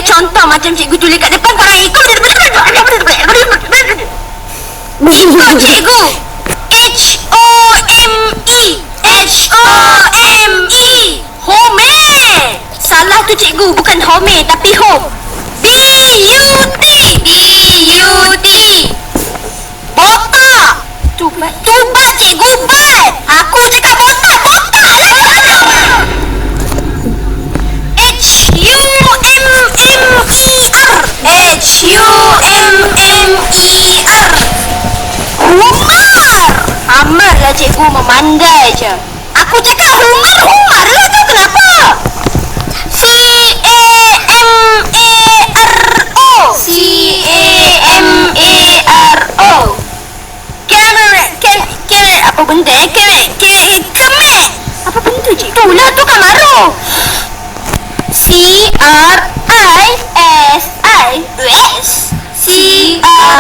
contoh macam cikgu tulis kat depan, korang ikut. Ikut cikgu. H-O-M-E. H-O-M-E. Home. Salah tu cikgu, bukan home tapi home. B-U-T. B-U-T. Botak. Tubat cikgu, bat. Aku cakap botak lah. H-U-M-M-E-R. H-U-M-M-E-R. Humar. Amat lah cikgu, memandai je. Aku cakap humar lah, tu kenapa? C-A-M-A-R-O. C-A-M-A-R-O. Kemek. Apa benda kemek. Apa benda cikgu? Itulah tu Kamaru. C-R-I-S-I. C-R-I-S-I-S.